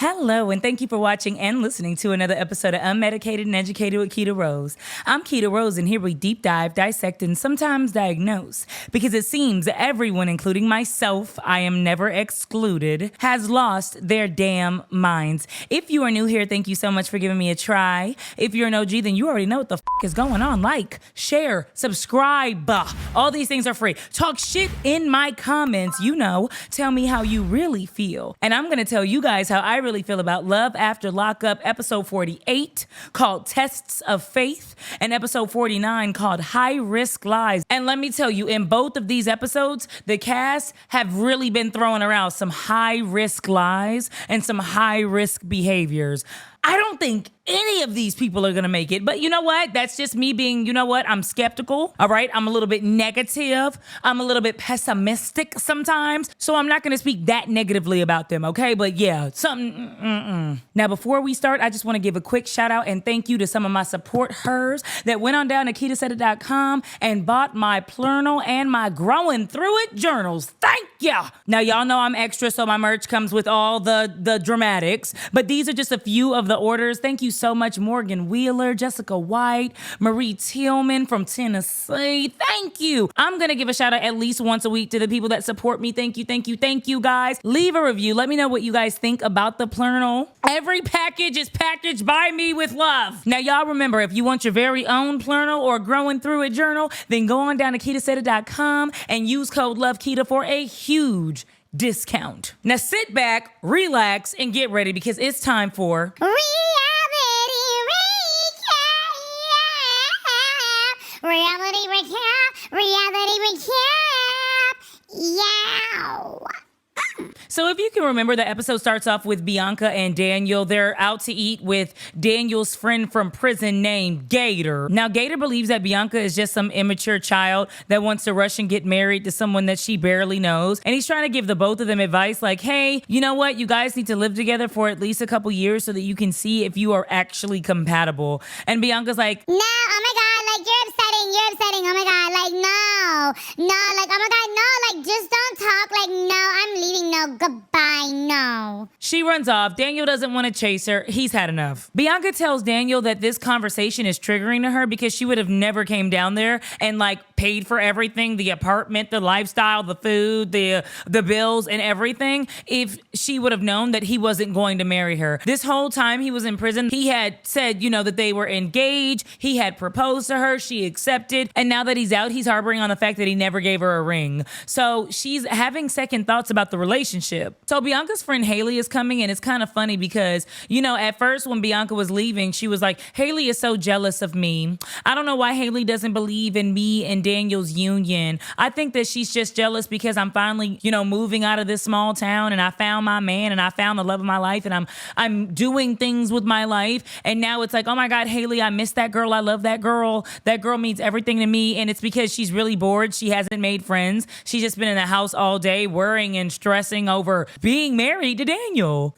Hello, and thank you for watching and listening to another episode of Unmedicated and Educated with Keita Rose. I'm Keita Rose, and here we deep dive, dissect, and sometimes diagnose. Because it seems everyone, including myself, I am never excluded, has lost their damn minds. If you are new here, thank you so much for giving me a try. If you're an OG, then you already know what the is going on. Like, share, subscribe. All these things are free. Talk shit in my comments. You know, tell me how you really feel. And I'm going to tell you guys how I really feel about Love After Lockup, episode 48, called Tests of Faith, and episode 49, called High Risk Lies. And let me tell you, in both of these episodes, the cast have really been throwing around some high risk lies and some high risk behaviors. I don't think any of these people are going to make it. But you know what? That's just me being, you know what? I'm skeptical. All right. I'm a little bit negative. I'm a little bit pessimistic sometimes. So I'm not going to speak that negatively about them. Okay. But yeah, something. Now, before we start, I just want to give a quick shout out and thank you to some of my supporters that went on down to KeitaSaid.com and bought my Plurnal and my Growing Through It journals. Thank you. Now, y'all know I'm extra, so my merch comes with all the dramatics. But these are just a few of the orders. Thank you so much, Morgan Wheeler, Jessica White, Marie Tillman from Tennessee. Thank you. I'm going to give a shout out at least once a week to the people that support me. Thank you, guys. Leave a review. Let me know what you guys think about the Plurnal. Every package is packaged by me with love. Now, y'all remember, if you want your very own Plurnal or Growing Through It journal, then go on down to KeitaSaid.com and use code LOVEKEITA for a huge discount. Now sit back, relax, and get ready because it's time for Reality recap. Yow. So if you can remember, the episode starts off with Bianca and Daniel. They're out to eat with Daniel's friend from prison named Gator. Now, Gator believes that Bianca is just some immature child that wants to rush and get married to someone that she barely knows. And he's trying to give the both of them advice like, hey, you know what? You guys need to live together for at least a couple years so that you can see if you are actually compatible. And Bianca's like, no, oh my God, like you're upsetting, oh my God, like no, like oh my God, no, like just don't talk, like no, I'm leaving, no, goodbye, no. She runs off. Daniel doesn't want to chase her. He's had enough. Bianca tells Daniel that this conversation is triggering to her because she would have never came down there and like paid for everything, the apartment, the lifestyle, the food, the bills and everything if she would have known that he wasn't going to marry her. This whole time he was in prison, he had said, you know, that they were engaged. He had proposed to her. She accepted. And now that he's out, he's harboring on the fact that he never gave her a ring. So she's having second thoughts about the relationship. So Bianca's friend Haley is coming, and it's kind of funny because, you know, at first when Bianca was leaving, she was like, Haley is so jealous of me. I don't know why Haley doesn't believe in me and Daniel's union. I think that she's just jealous because I'm finally, you know, moving out of this small town and I found my man and I found the love of my life and I'm doing things with my life. And now it's like, oh my God, Haley, I miss that girl. I love that girl. That girl means everything to me. And it's because she's really bored. She hasn't made friends. She's just been in the house all day worrying and stressing over being married to Daniel.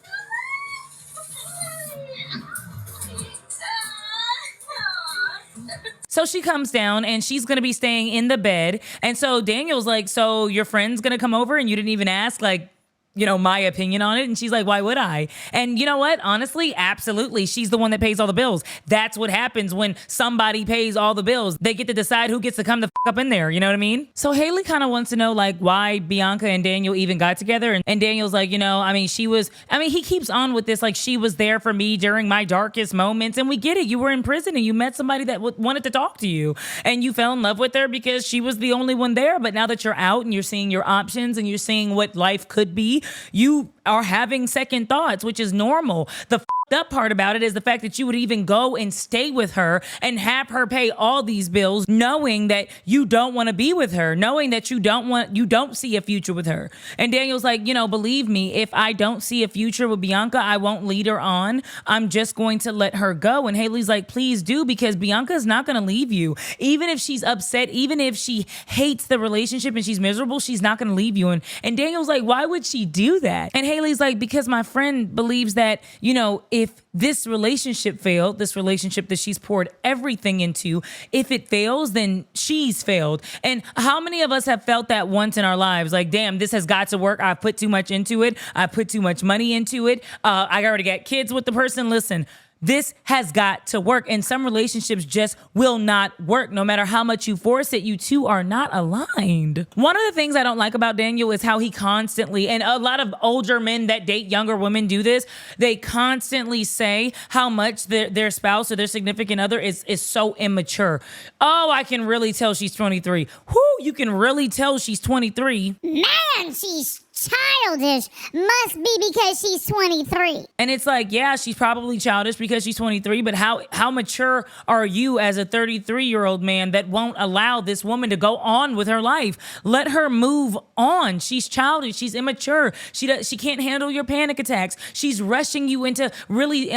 So she comes down and she's going to be staying in the bed. And so Daniel's like, so your friend's going to come over and you didn't even ask, like, you know, my opinion on it. And she's like, why would I? And you know what? Honestly, absolutely. She's the one that pays all the bills. That's what happens when somebody pays all the bills. They get to decide who gets to come the up in there. You know what I mean? So Haley kind of wants to know like why Bianca and Daniel even got together. And Daniel's like, you know, I mean, he keeps on with this. Like she was there for me during my darkest moments. And we get it. You were in prison and you met somebody that wanted to talk to you and you fell in love with her because she was the only one there. But now that you're out and you're seeing your options and you're seeing what life could be, you are having second thoughts, which is normal. The up part about it is the fact that you would even go and stay with her and have her pay all these bills, knowing that you don't want to be with her, knowing that you don't see a future with her. And Daniel's like, you know, believe me, if I don't see a future with Bianca, I won't lead her on. I'm just going to let her go. And Haley's like, please do, because Bianca's not going to leave you. Even if she's upset, even if she hates the relationship and she's miserable, she's not going to leave you. And Daniel's like, why would she do that? And Haley's like, because my friend believes that, you know, if this relationship failed, this relationship that she's poured everything into, if it fails, then she's failed. And how many of us have felt that once in our lives? Like, damn, this has got to work. I put too much into it. I put too much money into it. I already got kids with the person. Listen, this has got to work. And some relationships just will not work. No matter how much you force it, you two are not aligned. One of the things I don't like about Daniel is how he constantly, and a lot of older men that date younger women do this, they constantly say how much their spouse or their significant other is so immature. Oh, I can really tell she's 23. Whoo, you can really tell she's 23. Man, she's childish. Must be because she's 23. And it's like, yeah, she's probably childish because she's 23, but how mature are you as a 33-year-old man that won't allow this woman to go on with her life? Let her move on. She's childish. She's immature. She can't handle your panic attacks. She's rushing you into really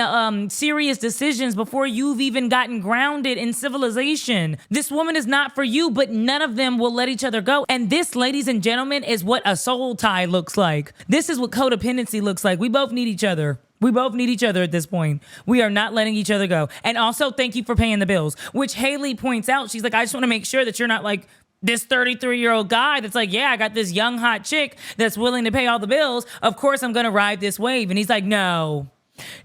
serious decisions before you've even gotten grounded in civilization. This woman is not for you, but none of them will let each other go. And this, ladies and gentlemen, is what a soul tie looks like. This is what codependency looks like. We both need each other. We both need each other at this point. We are not letting each other go. And also, thank you for paying the bills, which Haley points out. She's like, I just want to make sure that you're not like this 33-year-old guy that's like, yeah, I got this young, hot chick that's willing to pay all the bills. Of course, I'm going to ride this wave. And he's like, no,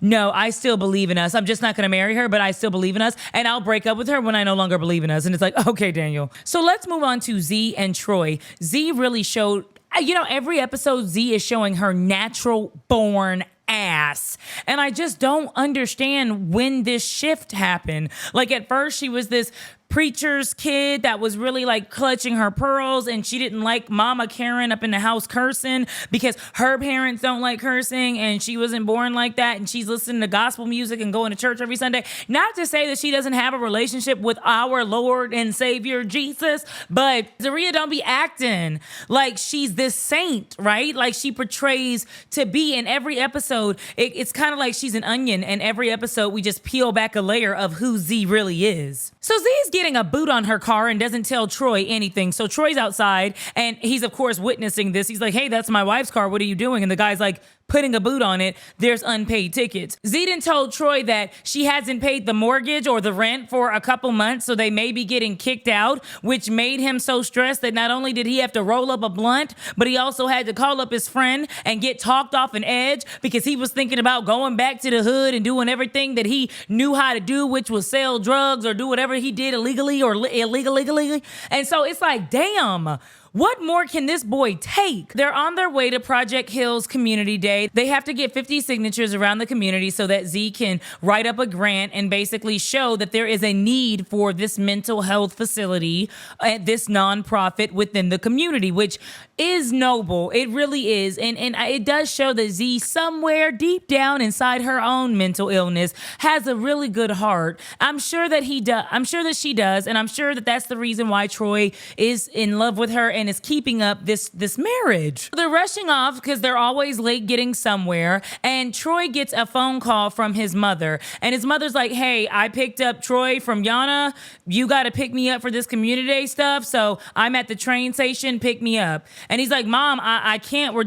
I still believe in us. I'm just not going to marry her, but I still believe in us. And I'll break up with her when I no longer believe in us. And it's like, okay, Daniel. So let's move on to Z and Troy. Z really showed, every episode Z is showing her natural born ass. And I just don't understand when this shift happened. Like at first she was this preacher's kid that was really like clutching her pearls, and she didn't like Mama Karen up in the house cursing because her parents don't like cursing, and she wasn't born like that, and she's listening to gospel music and going to church every Sunday. Not to say that she doesn't have a relationship with our Lord and Savior Jesus, but Zaria don't be acting like she's this saint, right? Like she portrays to be in every episode. It's kind of like she's an onion, and every episode we just peel back a layer of who Z really is. So Z's getting a boot on her car and doesn't tell Troy anything. So Troy's outside and he's of course witnessing this. He's like, hey, that's my wife's car. What are you doing? And the guy's like, putting a boot on it. There's unpaid tickets. Zedin told Troy that she hasn't paid the mortgage or the rent for a couple months, so they may be getting kicked out, which made him so stressed that not only did he have to roll up a blunt, but he also had to call up his friend and get talked off an edge because he was thinking about going back to the hood and doing everything that he knew how to do, which was sell drugs or do whatever he did illegally or illegally. And so it's like, damn, what more can this boy take? They're on their way to Project Hill's Community Day. They have to get 50 signatures around the community so that Z can write up a grant and basically show that there is a need for this mental health facility at this nonprofit within the community, which is noble. It really is. And it does show that Z, somewhere deep down inside her own mental illness, has a really good heart. I'm sure that he does. I'm sure that she does. And I'm sure that that's the reason why Troy is in love with her and is keeping up this marriage. They're rushing off because they're always late getting somewhere, and Troy gets a phone call from his mother, and his mother's like, hey, I picked up Troy from Yana. You got to pick me up for this community day stuff, so I'm at the train station, pick me up. And he's like, Mom, I can't. We're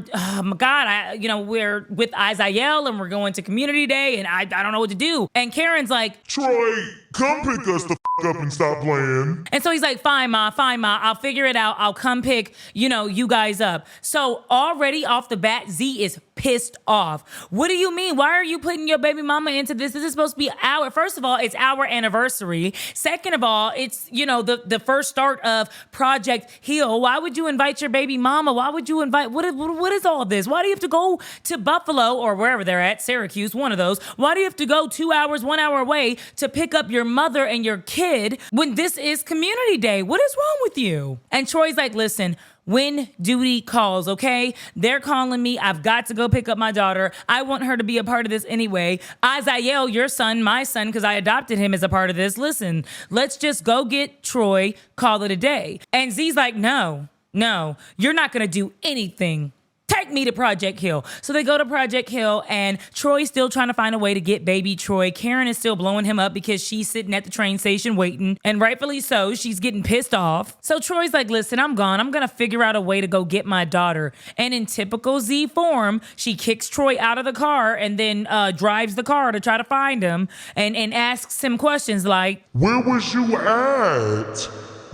with Izael and we're going to community day, and I don't know what to do. And Karen's like, Troy, come pick us the up and stop playing. And so he's like, fine, Ma, I'll figure it out. I'll come pick, you guys up. So already off the bat, Z is pissed off. What do you mean? Why are you putting your baby mama into this? This is supposed to be first of all, it's our anniversary. Second of all, it's, the first start of Project Hill. Why would you invite your baby mama? Why would you invite, what is all this? Why do you have to go to Buffalo or wherever they're at, Syracuse, one of those? Why do you have to go 2 hours, 1 hour away to pick up your mother and your kid when this is community day? What is wrong with you? And Troy's like, listen, when duty calls, okay? They're calling me. I've got to go pick up my daughter. I want her to be a part of this anyway. Izael, your son, my son, because I adopted him as a part of this. Listen, let's just go get Troy, call it a day. And Z's like, no, you're not going to do anything Take me to Project Hill. So they go to Project Hill, and Troy's still trying to find a way to get baby Troy. Karen is still blowing him up because she's sitting at the train station waiting, and rightfully so. She's getting pissed off. So Troy's like, listen, I'm gone. I'm going to figure out a way to go get my daughter. And in typical Z form, she kicks Troy out of the car and then drives the car to try to find him and asks him questions like, Where was you at?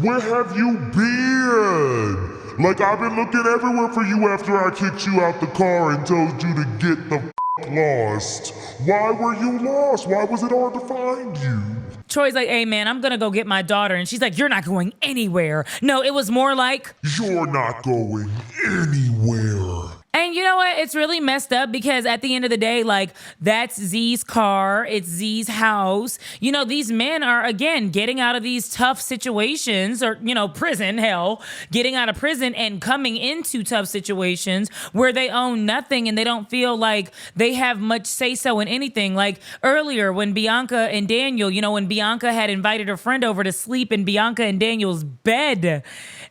Where have you been? Like, I've been looking everywhere for you after I kicked you out the car and told you to get the lost. Why were you lost? Why was it hard to find you? Troy's like, hey man, I'm gonna go get my daughter. And she's like, you're not going anywhere. No, it was more like, You're not going anywhere. and you know what? It's really messed up because at the end of the day, like, that's Z's car. It's Z's house. You know, these men are, again, getting out of these tough situations or, you know, prison, hell, getting out of prison and coming into tough situations where they own nothing and they don't feel like they have much say-so in anything. Like earlier when Bianca and Daniel, you know, when Bianca had invited her friend over to sleep in Bianca and Daniel's bed,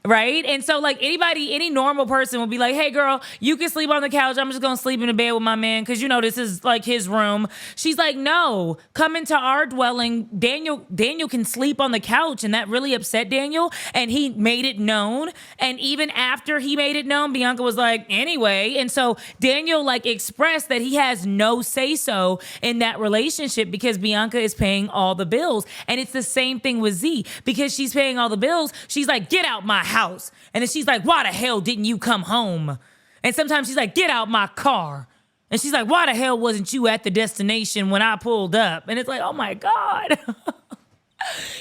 right? And so, like, any normal person would be like, hey, girl, you can sleep on the couch. I'm just going to sleep in the bed with my man because, you know, this is like his room. She's like, no, come into our dwelling. Daniel can sleep on the couch. And that really upset Daniel. And he made it known. And even after he made it known, Bianca was like, anyway. And so Daniel, like, expressed that he has no say-so in that relationship because Bianca is paying all the bills. And it's the same thing with Z because she's paying all the bills. She's like, get out my house. And then she's like, why the hell didn't you come home? And sometimes she's like, get out my car. And she's like, why the hell wasn't you at the destination when I pulled up? And it's like, oh my God.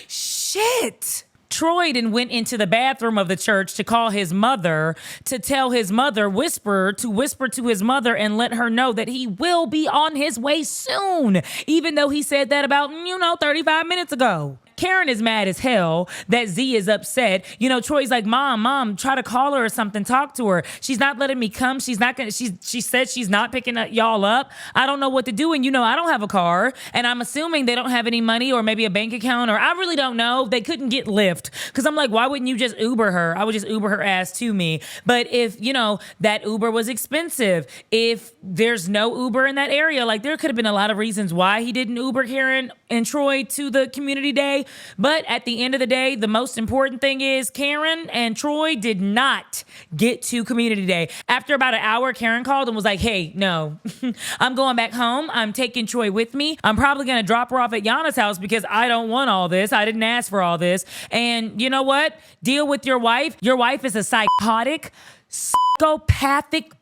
Shit. Troy then went into the bathroom of the church to call his mother, to tell his mother, whisper to his mother and let her know that he will be on his way soon, even though he said that about, 35 minutes ago. Karen is mad as hell that Z is upset. You know, Troy's like, Mom, try to call her or something. Talk to her. She's not letting me come. She said she's not picking y'all up. I don't know what to do. And, I don't have a car. And I'm assuming they don't have any money or maybe a bank account, or I really don't know. They couldn't get Lyft. Because I'm like, why wouldn't you just Uber her? I would just Uber her ass to me. But if, that Uber was expensive, if there's no Uber in that area, like there could have been a lot of reasons why he didn't Uber Karen and Troy to the community day. But at the end of the day, the most important thing is Karen and Troy did not get to community day. After about an hour, Karen called and was like, hey, no, I'm going back home. I'm taking Troy with me. I'm probably going to drop her off at Yana's house because I don't want all this. I didn't ask for all this. And you know what? Deal with your wife. Your wife is a psychotic, psychopathic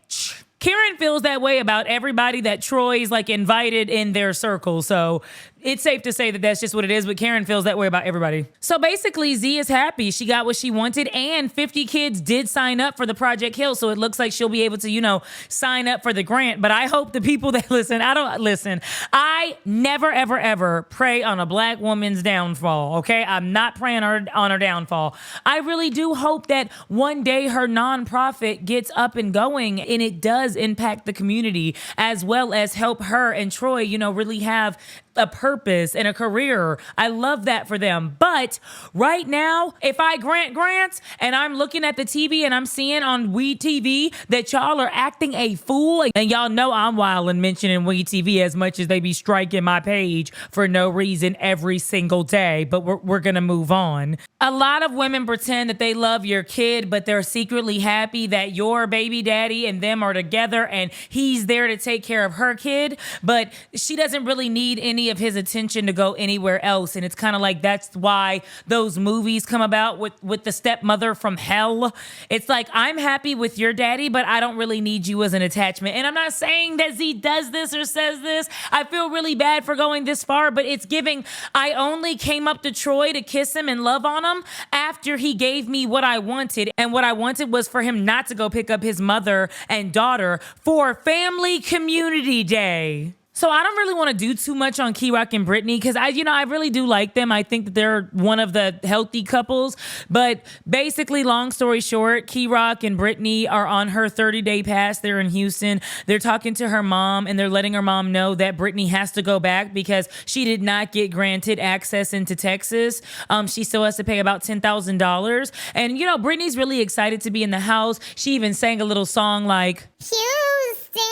bitch. Karen feels that way about everybody that Troy's like invited in their circle. So it's safe to say that that's just what it is, but Karen feels that way about everybody. So basically, Z is happy. She got what she wanted, and 50 kids did sign up for the Project Hill, so it looks like she'll be able to, sign up for the grant. But I hope the people that listen, I never, ever, ever pray on a black woman's downfall, okay? I'm not praying on her downfall. I really do hope that one day her nonprofit gets up and going, and it does impact the community, as well as help her and Troy, really have a purpose and a career. I love that for them. But right now, if I grant grants and I'm looking at the TV and I'm seeing on Weed TV that y'all are acting a fool, and y'all know I'm wild and mentioning Weed TV as much as they be striking my page for no reason every single day, but we're gonna move on. A lot of women pretend that they love your kid, but they're secretly happy that your baby daddy and them are together and he's there to take care of her kid, but she doesn't really need any of his attention to go anywhere else. And it's kind of like that's why those movies come about with the stepmother from hell. It's like, I'm happy with your daddy, but I don't really need you as an attachment. And I'm not saying that Z does this or says this. I feel really bad for going this far, but it's giving, I only came up to Troy to kiss him and love on him after he gave me what I wanted. And what I wanted was for him not to go pick up his mother and daughter for Family Community Day. So I don't really want to do too much on Kerok and Britney because I really do like them. I think that they're one of the healthy couples. But basically, long story short, Kerok and Britney are on her 30-day pass. They're in Houston. They're talking to her mom and they're letting her mom know that Britney has to go back because she did not get granted access into Texas. She still has to pay about $10,000. And, Britney's really excited to be in the house. She even sang a little song like, Houston,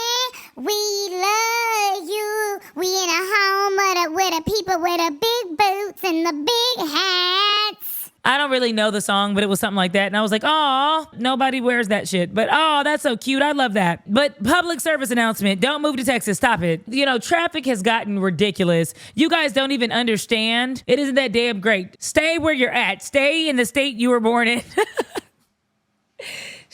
we love you. We in a home with the people with the big boots and the big hats. I don't really know the song, but it was something like that. And I was like, oh, nobody wears that shit. But oh, that's so cute. I love that. But public service announcement, don't move to Texas. Stop it. Traffic has gotten ridiculous. You guys don't even understand. It isn't that damn great. Stay where you're at. Stay in the state you were born in.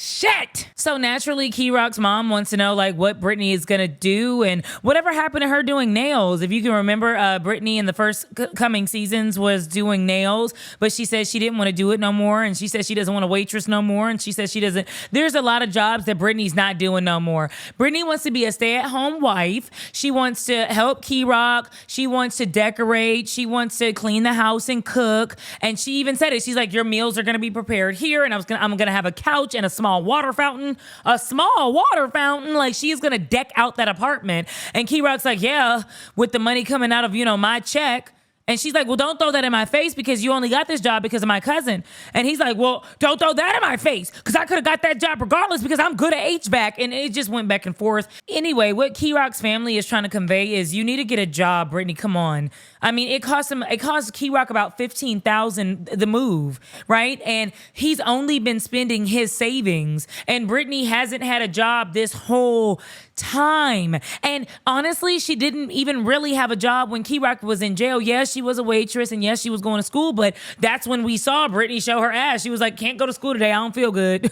Shit. So naturally, Kerok's mom wants to know what Britney is gonna do and whatever happened to her doing nails. If you can remember, Britney in the first coming seasons was doing nails, but she said she didn't want to do it no more, and she said she doesn't want to waitress no more, and she says she doesn't. There's a lot of jobs that Britney's not doing no more. Britney wants to be a stay-at-home wife. She wants to help Kerok. She wants to decorate. She wants to clean the house and cook. And she even said it. She's like, your meals are gonna be prepared here, and I'm gonna have a couch and a small water fountain. Like she's gonna deck out that apartment. And Kerok's like, yeah, with the money coming out of my check. And she's like, well, don't throw that in my face because you only got this job because of my cousin. And he's like, well, don't throw that in my face because I could have got that job regardless because I'm good at HVAC. And it just went back and forth. Anyway, what Kerok's family is trying to convey is you need to get a job, Britney. Come on. I mean, it cost Kerok about $15,000 the move, right? And he's only been spending his savings. And Britney hasn't had a job this whole time. And honestly, she didn't even really have a job when Kerok was in jail. Yes, she was a waitress and yes, she was going to school, but that's when we saw Britney show her ass. She was like, can't go to school today. I don't feel good.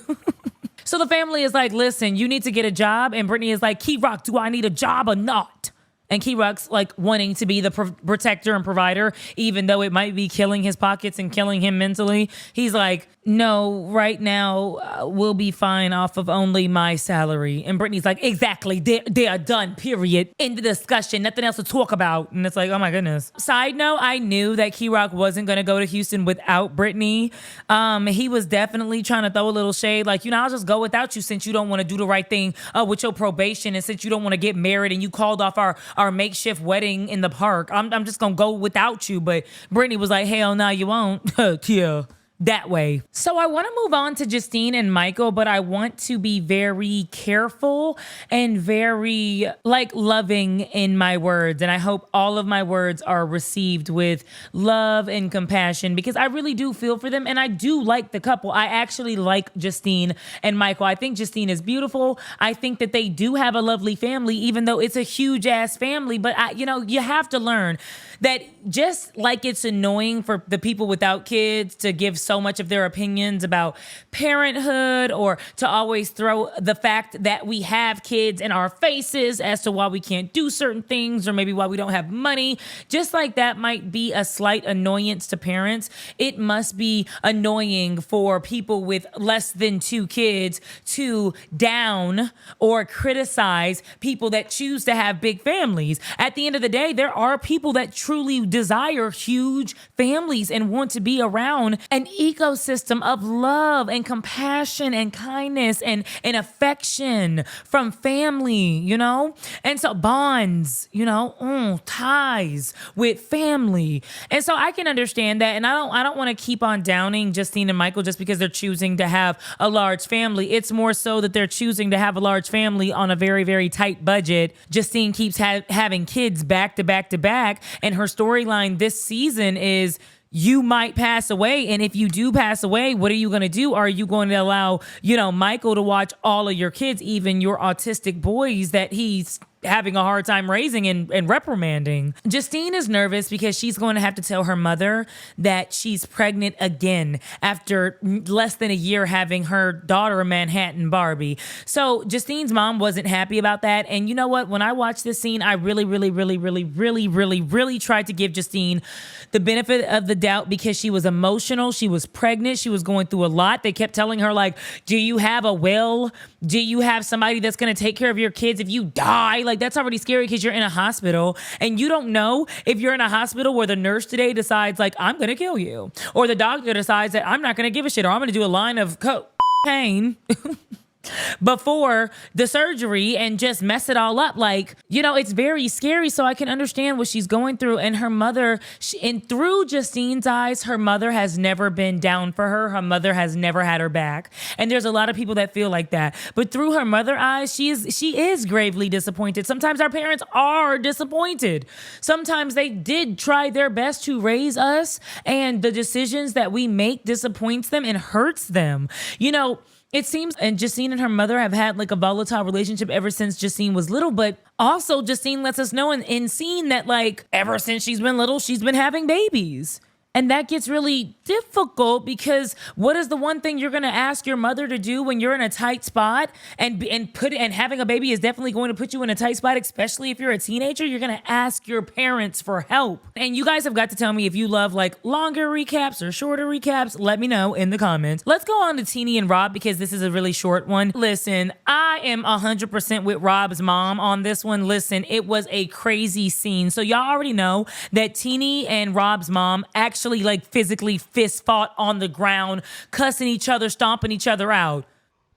So the family is like, listen, you need to get a job. And Britney is like, Kerok, do I need a job or not? And Kerok's like wanting to be the protector and provider, even though it might be killing his pockets and killing him mentally. He's like, no, right now we'll be fine off of only my salary. And Britney's like, exactly, they are done, period. End the discussion, nothing else to talk about. And it's like, oh my goodness. Side note, I knew that Kerok wasn't going to go to Houston without Britney. He was definitely trying to throw a little shade, like, I'll just go without you since you don't want to do the right thing with your probation and since you don't want to get married and you called off our makeshift wedding in the park. I'm just going to go without you. But Britney was like, hell no, you won't. Yeah. That way. So I want to move on to Justine and Michael, but I want to be very careful and very loving in my words. And I hope all of my words are received with love and compassion because I really do feel for them. And I do like the couple. I actually like Justine and Michael. I think Justine is beautiful. I think that they do have a lovely family, even though it's a huge ass family. But you have to learn that just like it's annoying for the people without kids to give so much of their opinions about parenthood or to always throw the fact that we have kids in our faces as to why we can't do certain things or maybe why we don't have money, just like that might be a slight annoyance to parents, it must be annoying for people with less than 2 kids to down or criticize people that choose to have big families. At the end of the day, there are people that truly desire huge families and want to be around an ecosystem of love and compassion and kindness and affection from family, and so bonds, ties with family. And so I can understand that. And I don't want to keep on downing Justine and Michael just because they're choosing to have a large family. It's more so that they're choosing to have a large family on a very, very tight budget. Justine keeps having kids back to back to back. And her storyline this season is you might pass away. And if you do pass away, what are you going to do? Are you going to allow, Michael to watch all of your kids, even your autistic boys that he's having a hard time raising and reprimanding? Justine is nervous because she's going to have to tell her mother that she's pregnant again after less than a year having her daughter, Manhattan Barbie. So Justine's mom wasn't happy about that. And you know what? When I watched this scene, I really, really, really, really, really, really, really tried to give Justine the benefit of the doubt because she was emotional. She was pregnant. She was going through a lot. They kept telling her, do you have a will? Do you have somebody that's going to take care of your kids if you die? like that's already scary because you're in a hospital and you don't know if you're in a hospital where the nurse today decides like, I'm going to kill you. Or the doctor decides that I'm not going to give a shit or I'm going to do a line of cocaine before the surgery and just mess it all up. Like, you know, it's very scary. So I can understand what she's going through. And her mother, and through Justine's eyes, her mother has never been down for her. Her mother has never had her back. And there's a lot of people that feel like that. But through her mother eyes, she is gravely disappointed. Sometimes our parents are disappointed. Sometimes they did try their best to raise us, and the decisions that we make disappoints them and hurts them. You know, it seems, and Justine and her mother have had like a volatile relationship ever since Justine was little, but also Justine lets us know in scene that like ever since she's been little, she's been having babies. And that gets really difficult because what is the one thing you're going to ask your mother to do when you're in a tight spot? And having a baby is definitely going to put you in a tight spot, especially if you're a teenager. You're going to ask your parents for help. And you guys have got to tell me if you love like longer recaps or shorter recaps. Let me know in the comments. Let's go on to Tennie and Rob because this is a really short one. Listen, I am 100% with Rob's mom on this one. Listen, it was a crazy scene. So y'all already know that Tennie and Rob's mom actually like physically fist fought on the ground, cussing each other, stomping each other out.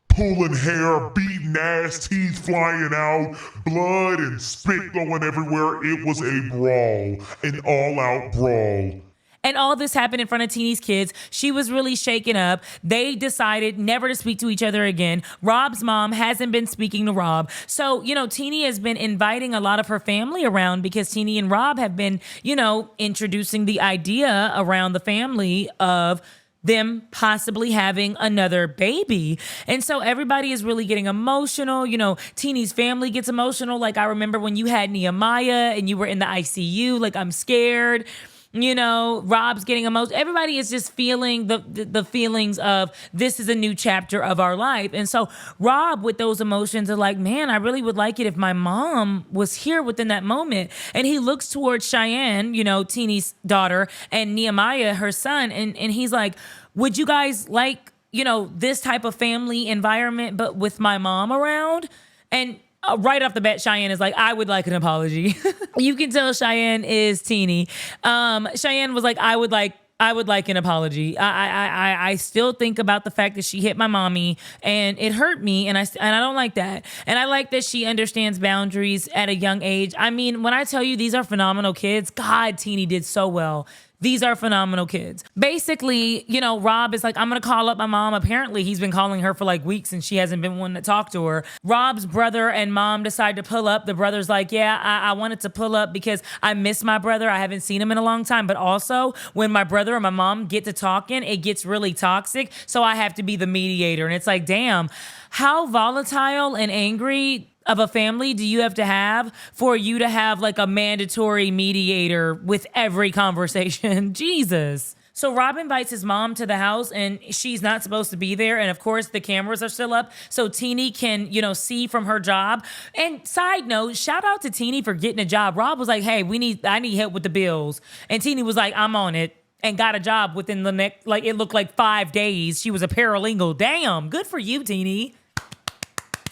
Pulling hair, beating ass, teeth flying out, blood and spit going everywhere. It was a brawl, an all-out brawl. And all this happened in front of Tennie's kids. She was really shaken up. They decided never to speak to each other again. Rob's mom hasn't been speaking to Rob. So, you know, Tennie has been inviting a lot of her family around because Tennie and Rob have been, you know, introducing the idea around the family of them possibly having another baby. And so everybody is really getting emotional. You know, Tennie's family gets emotional. Like I remember when you had Nehemiah and you were in the ICU, like I'm scared. You know, Rob's getting emotional. Everybody is just feeling the feelings of this is a new chapter of our life. And so Rob with those emotions are like, man, I really would like it if my mom was here within that moment. And he looks towards Cheyenne, you know, Tennie's daughter, and Nehemiah, her son. And he's like, would you guys like, you know, this type of family environment, but with my mom around? And right off the bat, Cheyenne is like, I would like an apology. You can tell Cheyenne is Tennie. Cheyenne was like, I would like an apology. I still think about the fact that she hit my mommy and it hurt me, and I don't like that. And I like that she understands boundaries at a young age. I mean, when I tell you these are phenomenal kids, God, Tennie did so well. These are phenomenal kids. Basically, you know, Rob is like, I'm going to call up my mom. Apparently, he's been calling her for like weeks and she hasn't been one to talk to her. Rob's brother and mom decide to pull up. The brother's like, yeah, I wanted to pull up because I miss my brother. I haven't seen him in a long time. But also, when my brother and my mom get to talking, it gets really toxic. So I have to be the mediator. And it's like, damn, how volatile and angry of a family do you have to have for you to have like a mandatory mediator with every conversation? Jesus. So Rob invites his mom to the house and she's not supposed to be there. And of course the cameras are still up so Tennie can, you know, see from her job. And side note, shout out to Tennie for getting a job. Rob was like, hey, I need help with the bills. And Tennie was like, I'm on it. And got a job within the next, like it looked like 5 days. She was a paralegal. Damn, good for you, Tennie.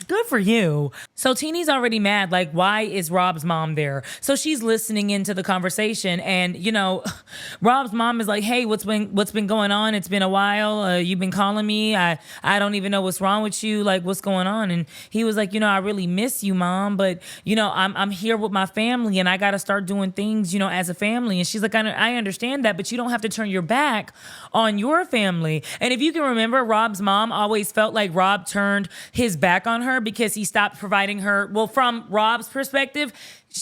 Good for you. So Tennie's already mad. Like, why is Rob's mom there? So she's listening into the conversation, and you know, Rob's mom is like, "Hey, what's been going on? It's been a while. You've been calling me. I don't even know what's wrong with you. Like, what's going on?" And he was like, "You know, I really miss you, mom, but you know, I'm here with my family, and I got to start doing things, you know, as a family." And she's like, "I understand that, but you don't have to turn your back on your family." And if you can remember, Rob's mom always felt like Rob turned his back on her because he stopped providing her, well, from Rob's perspective,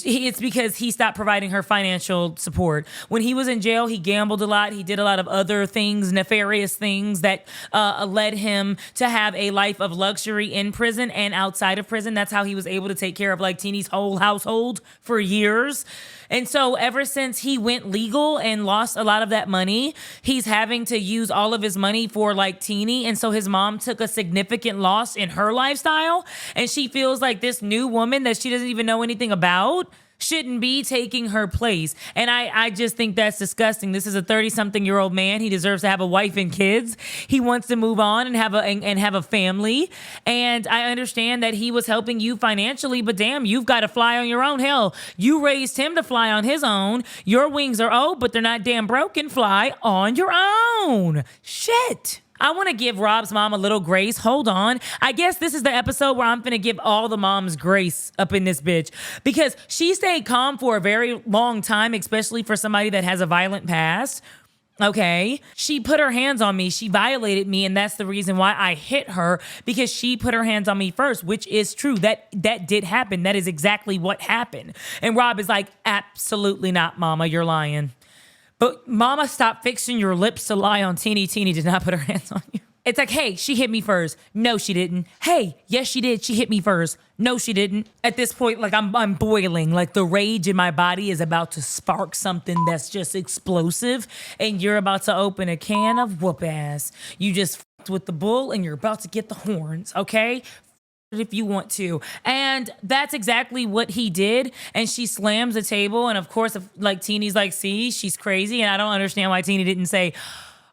it's because he stopped providing her financial support. When he was in jail, he gambled a lot. He did a lot of other things, nefarious things that led him to have a life of luxury in prison and outside of prison. That's how he was able to take care of like Tennie's whole household for years. And so ever since he went legal and lost a lot of that money, he's having to use all of his money for like Tennie. And so his mom took a significant loss in her lifestyle. And she feels like this new woman that she doesn't even know anything about, shouldn't be taking her place. And I just think that's disgusting. This is a 30-something-year-old man. He deserves to have a wife and kids. He wants to move on and have a family. And I understand that he was helping you financially, but damn, you've got to fly on your own. Hell, you raised him to fly on his own. Your wings are old, but they're not damn broken. Fly on your own. Shit. I want to give Rob's mom a little grace. Hold on. I guess this is the episode where I'm going to give all the moms grace up in this bitch, because she stayed calm for a very long time, especially for somebody that has a violent past. Okay. She put her hands on me. She violated me. And that's the reason why I hit her, because she put her hands on me first, which is true. That did happen. That is exactly what happened. And Rob is like, absolutely not, mama. You're lying. But mama, stop fixing your lips to lie on Tennie. Tennie did not put her hands on you. It's like, hey, she hit me first. No, she didn't. Hey, yes, she did. She hit me first. No, she didn't. At this point, like I'm boiling. Like the rage in my body is about to spark something that's just explosive. And you're about to open a can of whoop ass. You just f***ed with the bull and you're about to get the horns, okay? If you want to. And that's exactly what he did. And she slams the table. And of course, like Teenie's like, see, she's crazy. And I don't understand why Tennie didn't say,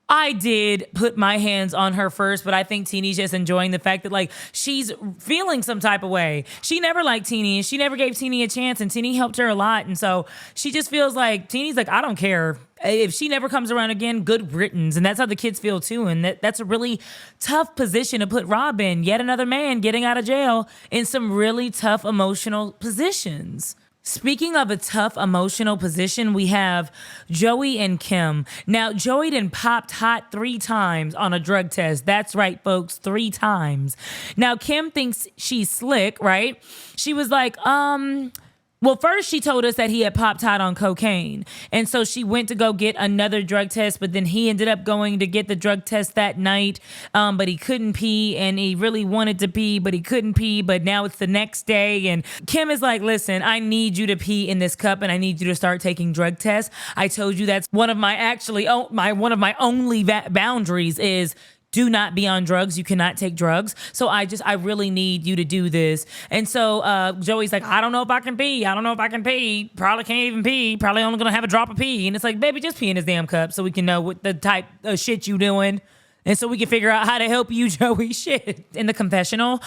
I did put my hands on her first, but I think Teenie's just enjoying the fact that like she's feeling some type of way. She never liked Tennie and she never gave Tennie a chance, and Tennie helped her a lot. And so she just feels like Teenie's like, I don't care. If she never comes around again, good riddance. And that's how the kids feel too. And that's a really tough position to put Rob in. Yet another man getting out of jail in some really tough emotional positions. Speaking of a tough emotional position, we have Joey and Kim. Now, Joey done popped hot 3 times on a drug test. That's right, folks, 3 times. Now, Kim thinks she's slick, right? She was like, well, first she told us that he had popped hot on cocaine. And so she went to go get another drug test, but then he ended up going to get the drug test that night, but he couldn't pee, and he really wanted to pee, but he couldn't pee, but now it's the next day. And Kim is like, listen, I need you to pee in this cup and I need you to start taking drug tests. I told you that's one of my only boundaries is do not be on drugs. You cannot take drugs. So I really need you to do this. And so Joey's like, I don't know if I can pee. Probably can't even pee. Probably only going to have a drop of pee. And it's like, baby, just pee in this damn cup so we can know what the type of shit you doing. And so we can figure out how to help you, Joey. Shit. In the confessional,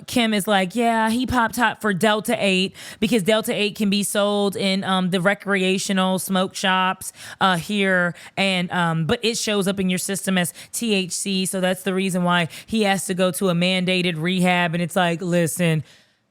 Kim is like, yeah, he popped hot for Delta 8 because Delta 8 can be sold in the recreational smoke shops here. And but it shows up in your system as THC. So that's the reason why he has to go to a mandated rehab. And it's like, listen,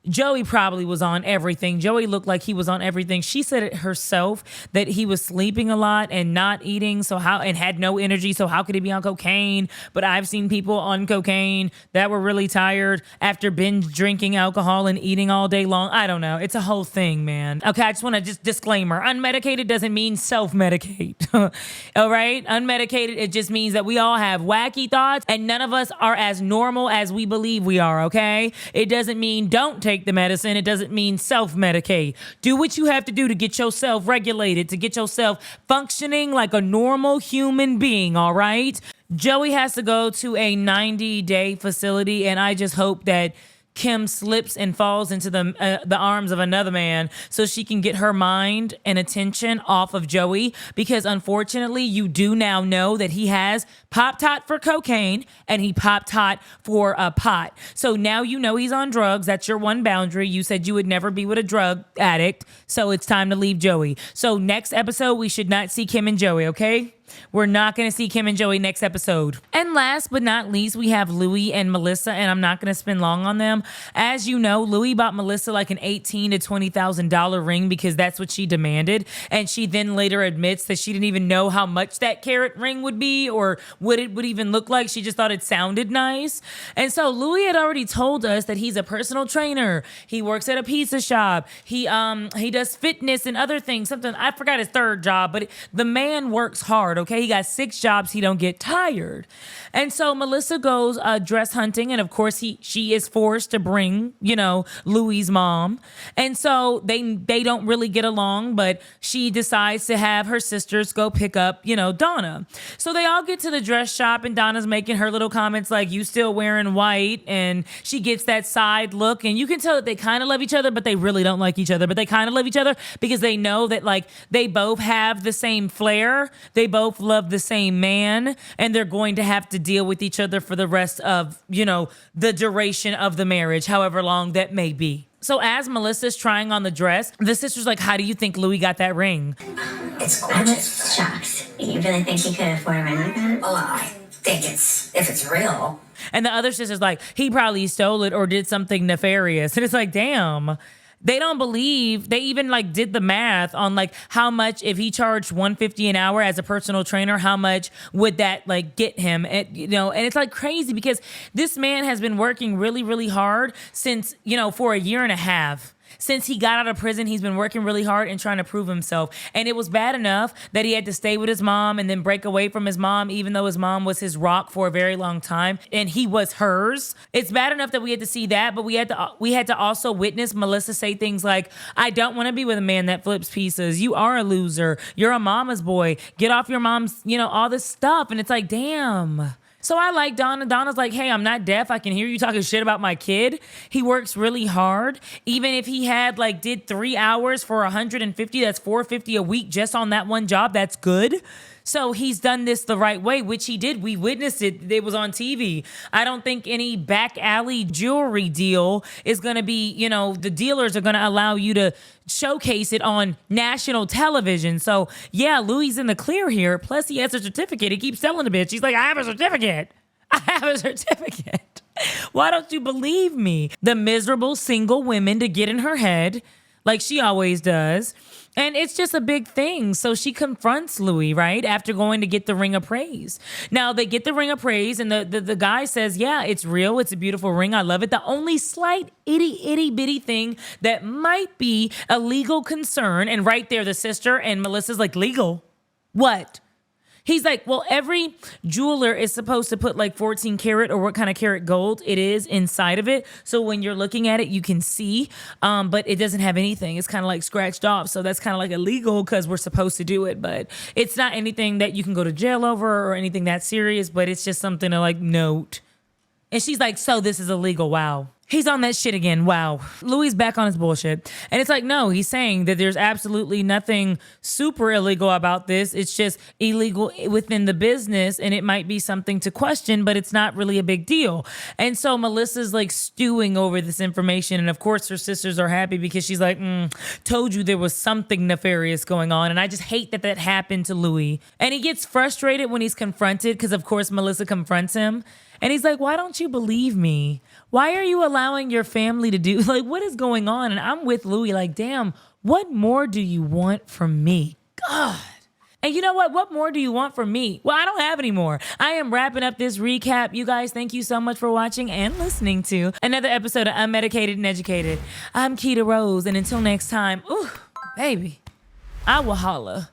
Joey probably was on everything. Joey looked like he was on everything. She said it herself that he was sleeping a lot and not eating, and had no energy. So how could he be on cocaine? But I've seen people on cocaine that were really tired after binge drinking alcohol and eating all day long. I don't know. It's a whole thing, man. Okay, I just want to disclaimer. Unmedicated doesn't mean self-medicate. All right? Unmedicated, it just means that we all have wacky thoughts and none of us are as normal as we believe we are, okay? It doesn't mean don't take the medicine. It doesn't mean self-medicate. Do what you have to do to get yourself regulated, to get yourself functioning like a normal human being, all right? Joey has to go to a 90-day facility, and I just hope that Kim slips and falls into the arms of another man so she can get her mind and attention off of Joey, because unfortunately you do now know that he has popped hot for cocaine and he popped hot for a pot. So now you know he's on drugs. That's your one boundary. You said you would never be with a drug addict, so it's time to leave Joey. So next episode we should not see Kim and Joey, okay? We're not going to see Kim and Joey next episode. And last but not least, we have Louis and Melissa, and I'm not going to spend long on them. As you know, Louis bought Melissa like an $18,000 to $20,000 ring because that's what she demanded. And she then later admits that she didn't even know how much that carat ring would be or what it would even look like. She just thought it sounded nice. And so Louis had already told us that he's a personal trainer. He works at a pizza shop. He does fitness and other things. Something, I forgot his third job, but the man works hard. okay? He got 6 jobs. He don't get tired. And so Melissa goes dress hunting, and of course she is forced to bring, Louis's mom. And so they don't really get along, but she decides to have her sisters go pick up, Donna. So they all get to the dress shop, and Donna's making her little comments like, you still wearing white, and she gets that side look, and you can tell that they kind of love each other, but they really don't like each other, but they kind of love each other because they know that like they both have the same flair, they both love the same man, and they're going to have to deal with each other for the rest of, the duration of the marriage, however long that may be. So as Melissa's trying on the dress, the sister's like, how do you think Louis got that ring? It's gorgeous. I'm shocked. You really think he could afford a ring like that? Well, I think if it's real. And the other sister's like, he probably stole it or did something nefarious. And it's like, damn. They don't believe, they even like did the math on like how much, if he charged $150 an hour as a personal trainer, how much would that like get him? And, and it's like crazy because this man has been working really, really hard since, for a year and a half. Since he got out of prison, he's been working really hard and trying to prove himself. And it was bad enough that he had to stay with his mom and then break away from his mom, even though his mom was his rock for a very long time and he was hers. It's bad enough that we had to see that, but we had to also witness Melissa say things like, I don't want to be with a man that flips pieces. You are a loser. You're a mama's boy. Get off your mom's, all this stuff. And it's like, damn. So I like Donna. Donna's like, hey, I'm not deaf. I can hear you talking shit about my kid. He works really hard. Even if he had did 3 hours for 150, that's $450 a week just on that one job. That's good. So he's done this the right way, which he did. We witnessed it. It was on TV. I don't think any back alley jewelry deal is going to be, the dealers are going to allow you to showcase it on national television. So yeah, Louis in the clear here. Plus he has a certificate. He keeps telling the bitch. He's like, I have a certificate. I have a certificate. Why don't you believe me? The miserable single women to get in her head like she always does. And it's just a big thing. So she confronts Louis, right? After going to get the ring of praise. Now they get the ring of praise and the guy says, yeah, it's real. It's a beautiful ring. I love it. The only slight itty bitty thing that might be a legal concern. And right there, the sister and Melissa's like, legal? What? He's like, well, every jeweler is supposed to put 14 karat or what kind of karat gold it is inside of it. So when you're looking at it, you can see, but it doesn't have anything. It's kind of scratched off. So that's kind of illegal because we're supposed to do it. But it's not anything that you can go to jail over or anything that serious, but it's just something to note. And she's like, so this is illegal. Wow. He's on that shit again. Wow. Louis back on his bullshit. And it's like, no, he's saying that there's absolutely nothing super illegal about this. It's just illegal within the business and it might be something to question, but it's not really a big deal. And so Melissa's stewing over this information. And of course her sisters are happy because she's like, told you there was something nefarious going on. And I just hate that happened to Louis. And he gets frustrated when he's confronted because of course Melissa confronts him. And he's like, why don't you believe me? Why are you allowing your family to do, what is going on? And I'm with Louis, damn, what more do you want from me? God. And you know what? What more do you want from me? Well, I don't have any more. I am wrapping up this recap. You guys, thank you so much for watching and listening to another episode of Unmedicated and Educated. I'm Keita Rose, and until next time, ooh, baby, I will holla.